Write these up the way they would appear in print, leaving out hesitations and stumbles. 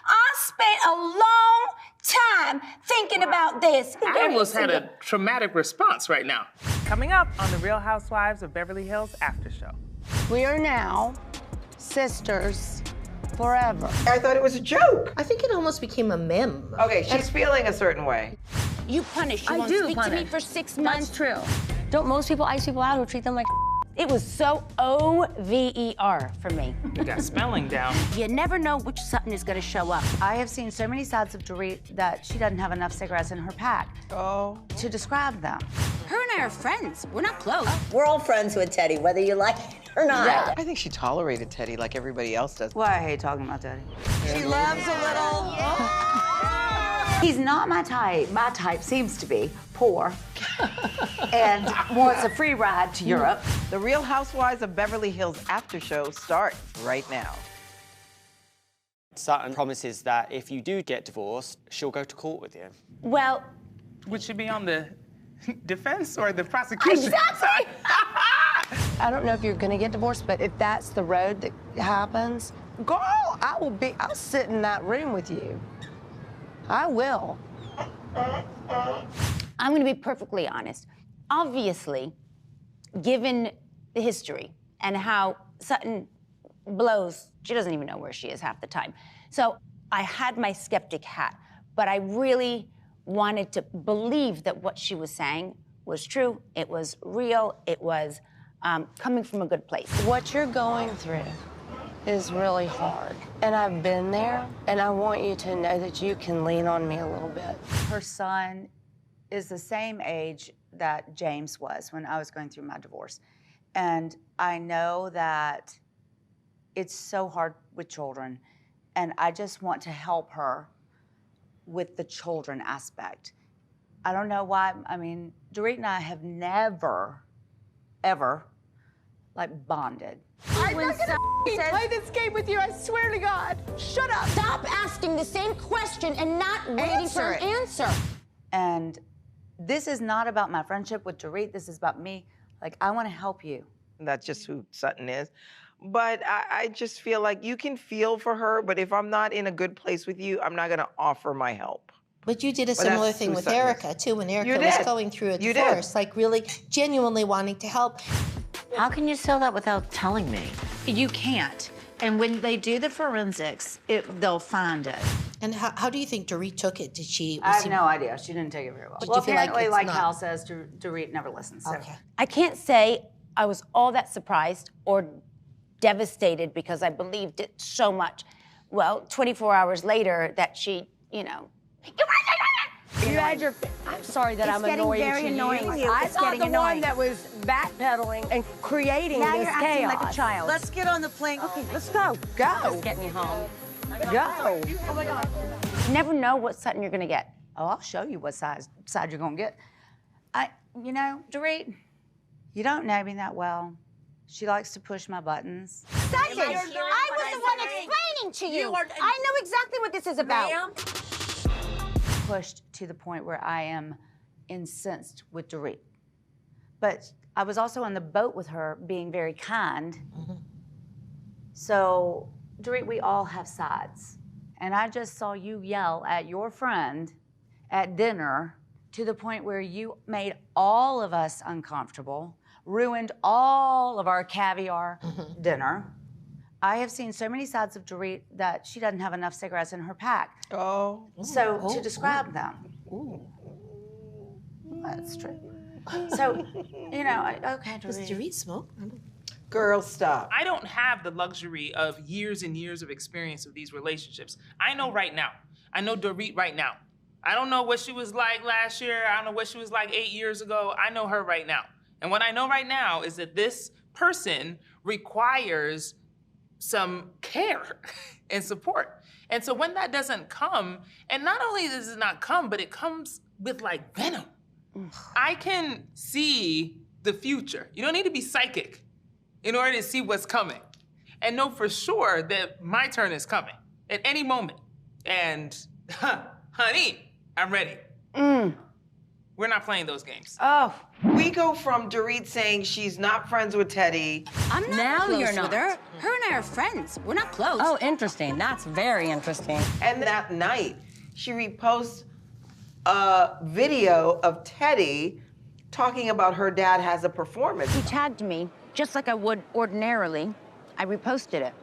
I spent a long time thinking about this. I almost had a traumatic response right now. Coming up on the Real Housewives of Beverly Hills after show. We are now sisters forever. I thought it was a joke. I think it almost became a meme. Okay, she's feeling a certain way. You punish. You I won't do speak to me punish. for 6 months. That's true. Don't most people ice people out who treat them like It was so OVER for me. We got spelling down. You never know which Sutton is going to show up. I have seen so many sides of Dorit that she doesn't have enough cigarettes in her pack to describe them. Her and I are friends. We're not close. We're all friends with Teddi, whether you like it or not. I think she tolerated Teddi like everybody else does. Well, I hate talking about Teddi. she loves a little. He's not my type. My type seems to be poor and wants a free ride to Europe. The Real Housewives of Beverly Hills after show starts right now. Sutton promises that if you do get divorced, she'll go to court with you. Well, Would she be on the defense or the prosecution? exactly. I don't know if you're gonna get divorced, but if that's the road that happens, girl, I'll sit in that room with you. I will. I'm going to be perfectly honest. Obviously, given the history and how Sutton blows, she doesn't even know where she is half the time. So I had my skeptic hat, but I really wanted to believe that what she was saying was true, it was real, it was coming from a good place. What you're going through is really hard. And I've been there, and I want you to know that you can lean on me a little bit. Her son is the same age that James was when I was going through my divorce. And I know that it's so hard with children, and I just want to help her with the children aspect. I don't know why, I mean, Dorit and I have never, ever, like, bonded. I'm not gonna play this game with you, I swear to God. Shut up. Stop asking the same question and not waiting for an answer. And this is not about my friendship with Dorit, this is about me. Like, I want to help you. That's just who Sutton is. But I just feel like you can feel for her, but if I'm not in a good place with you, I'm not gonna offer my help. But you did a But similar that's thing who with Sutton is. Erica, too, when Erica You was did. going through a You did. divorce, like really genuinely wanting to help. How can you sell that without telling me? You can't. And when they do the forensics, they'll find it. And how do you think Dorit took it? Did she? I have no idea. She didn't take it very well. But Well, you feel like apparently, it's like not- Hal says, Dorit never listens. So. Okay. I can't say I was all that surprised or devastated because I believed it so much. Well, 24 hours later that she, you know, You had your. I'm sorry that I'm annoying getting very to annoying. you. I It's thought getting the annoying. one that was backpedaling and creating now this you're acting chaos. like a child. Let's get on the plane. Okay, let's go. Go. Get me home. Go. You never know what Sutton you're gonna get. Oh, I'll show you what side you're gonna get. You know, Dorit, you don't know me that well. She likes to push my buttons. Sutton, I was the one explaining to you. I know exactly what this is about. Pushed to the point where I am incensed with Dorit. But I was also on the boat with her being very kind. So, Dorit, we all have sides. And I just saw you yell at your friend at dinner to the point where you made all of us uncomfortable, ruined all of our caviar dinner. I have seen so many sides of Dorit that she doesn't have enough cigarettes in her pack. Oh. So to describe them. That's true. So, you know, okay, Does Dorit. Dorit smoke? Girl, stop. I don't have the luxury of years and years of experience of these relationships. I know right now. I know Dorit right now. I don't know what she was like last year. I don't know what she was like 8 years ago. I know her right now. And what I know right now is that this person requires some care and support. And so when that doesn't come, and not only does it not come, but it comes with like venom. I can see the future. You don't need to be psychic in order to see what's coming and know for sure that my turn is coming at any moment. And honey, I'm ready. We're not playing those games. Oh, We go from Dorit saying she's not friends with Teddi. I'm not Now close you're with not. her. Her and I are friends. We're not close. Oh, interesting. That's very interesting. And that night, she reposts a video of Teddi talking about her dad has a performance. he tagged me just like I would ordinarily. I reposted it.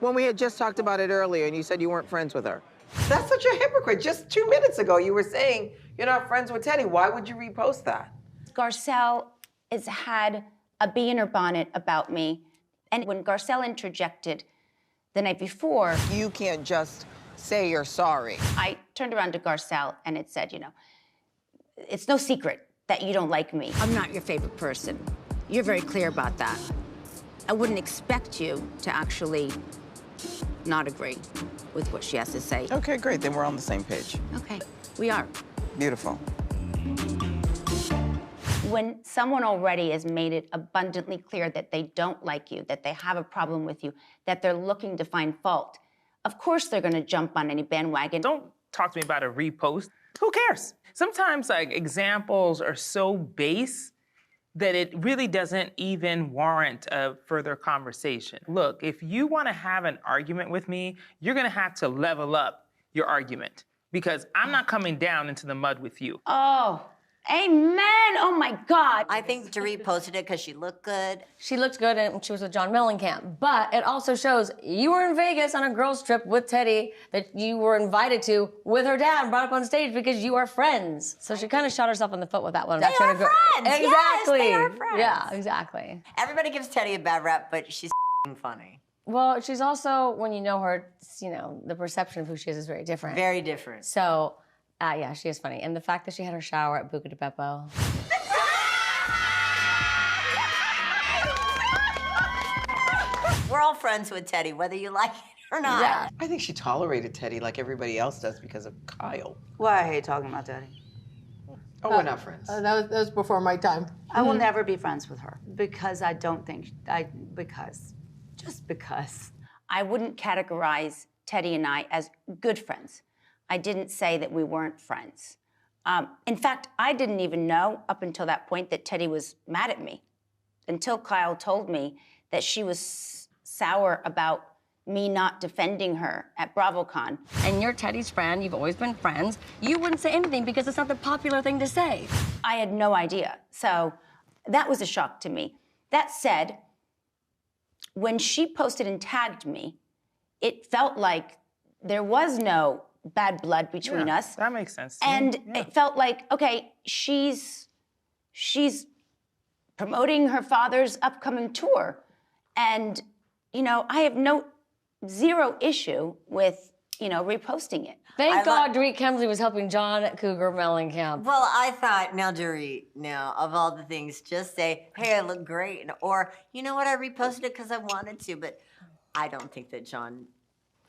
When we had just talked about it earlier and you said you weren't friends with her. That's such a hypocrite. Just 2 minutes ago, you were saying you're not friends with Teddi. Why would you repost that? Garcelle has had a bee in her bonnet about me. And when Garcelle interjected the night before, You can't just say you're sorry. I turned around to Garcelle and it said, it's no secret that you don't like me. I'm not your favorite person. You're very clear about that. I wouldn't expect you to actually not agree with what she has to say. Okay, great. Then we're on the same page. Okay, we are. Beautiful. When someone already has made it abundantly clear that they don't like you, that they have a problem with you, that they're looking to find fault, of course they're gonna jump on any bandwagon. Don't talk to me about a repost. Who cares? Sometimes like examples are so base that it really doesn't even warrant a further conversation. Look, if you wanna have an argument with me, you're gonna have to level up your argument because I'm not coming down into the mud with you. Oh, amen, oh my God. I think Dorit posted it because she looked good. She looked good and she was with John Mellencamp, but it also shows you were in Vegas on a girls' trip with Teddi that you were invited to with her dad and brought up on stage because you are friends. So she kind of shot herself in the foot with that one. They are friends. Yes, Exactly. they are friends. Yeah, exactly. Everybody gives Teddi a bad rep, but she's funny. Well, she's also, when you know her, the perception of who she is very different. Very different. So, yeah, she is funny. And the fact that she had her shower at Buca di Beppo. We're all friends with Teddi, whether you like it or not. Yeah. I think she tolerated Teddi like everybody else does because of Kyle. Well, I hate talking about Teddi. Oh, we're not friends. That was before my time. I will never be friends with her because I don't think, just because. I wouldn't categorize Teddi and I as good friends. I didn't say that we weren't friends. In fact, I didn't even know up until that point that Teddi was mad at me until Kyle told me that she was sour about me not defending her at BravoCon. And you're Teddi's friend, you've always been friends. You wouldn't say anything because it's not the popular thing to say. I had no idea. So that was a shock to me. That said, when she posted and tagged me, it felt like there was no bad blood between us. That makes sense. And it felt like, okay, she's promoting her father's upcoming tour. And, I have zero issue with, reposting it. Thank God Dorit Kemsley was helping John Cougar Mellencamp. Well, I thought, now Dorit, of all the things, just say, hey, I look great. Or, you know what, I reposted it because I wanted to, but I don't think that John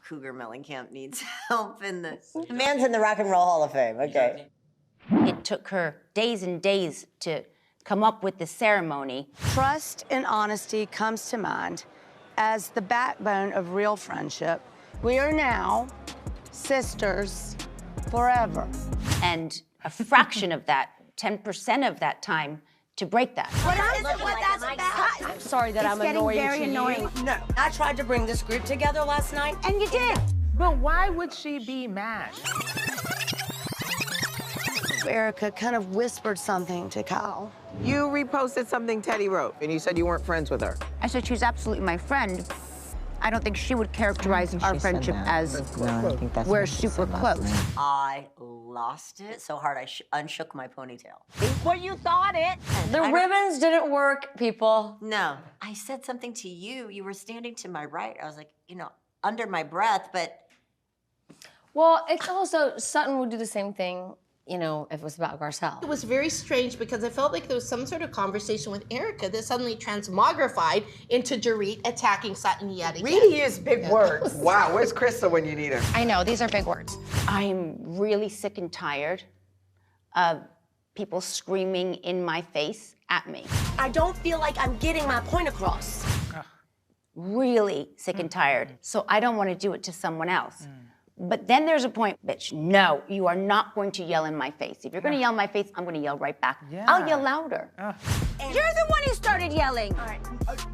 Cougar Mellencamp needs help in this. The man's in the Rock and Roll Hall of Fame, okay. It took her days and days to come up with the ceremony. Trust and honesty comes to mind as the backbone of real friendship. We are now sisters forever. And a fraction of that, 10% of that time, to break that. What that's about? I'm sorry that I'm getting annoying very to annoying. you. No, I tried to bring this group together last night. and you did. But why would she be mad? Erica kind of whispered something to Kyle. You reposted something Teddi wrote, and you said you weren't friends with her. I said she's absolutely my friend. I don't think she would characterize our friendship as we're super close. I lost it so hard I unshook my ponytail. Well, you thought it. The ribbons didn't work, people. No, I said something to you. You were standing to my right. I was like, under my breath, but. Well, it's also, Sutton would do the same thing, if it was about Garcelle. It was very strange because I felt like there was some sort of conversation with Erica that suddenly transmogrified into Dorit attacking Sutton yet again. Really is big words. Wow, where's Krista when you need her? I know, these are big words. I'm really sick and tired of people screaming in my face at me. I don't feel like I'm getting my point across. Really sick and tired. So I don't want to do it to someone else. But then there's a point, bitch, no, you are not going to yell in my face. If you're going to yell in my face, I'm going to yell right back. Yeah. I'll yell louder. You're the one who started yelling.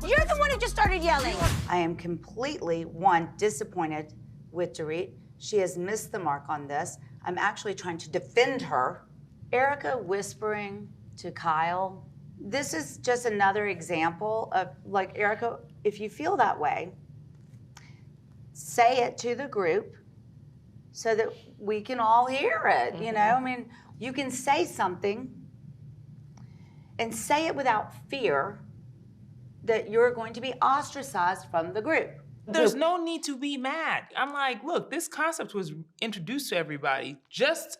You're the one who just started yelling. I am completely, one, disappointed with Dorit. She has missed the mark on this. I'm actually trying to defend her. Erica whispering to Kyle. This is just another example of, like, Erica, if you feel that way, say it to the group so that we can all hear it, you know? I mean, you can say something and say it without fear that you're going to be ostracized from the group. There's no need to be mad. I'm like, look, this concept was introduced to everybody just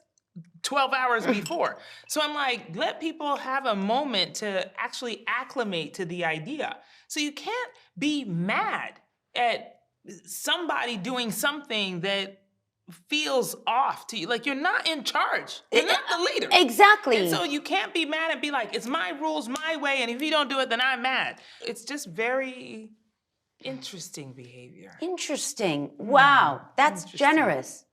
12 hours before. So I'm like, let people have a moment to actually acclimate to the idea. So you can't be mad at somebody doing something that feels off to you. Like, you're not in charge. You're not the leader. Exactly. And so you can't be mad and be like, it's my rules, my way, and if you don't do it, then I'm mad. It's just very interesting behavior. Interesting. Wow, that's generous.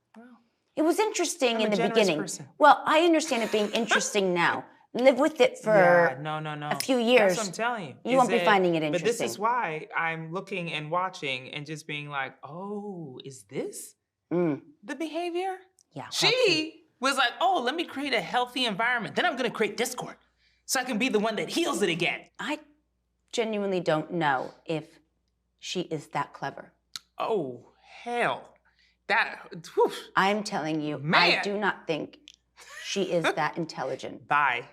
It was interesting I'm in a the generous beginning. person. Well, I understand it being interesting now. Live with it for no. a few years. That's what I'm telling you. You won't be finding it But this interesting. is why I'm looking and watching and just being like, oh, is this the behavior? Yeah. She was like, oh, let me create a healthy environment. Then I'm going to create discord so I can be the one that heals it again. I genuinely don't know if she is that clever. Oh, hell. Whew. I'm telling you, Man. I do not think she is that intelligent. Bye.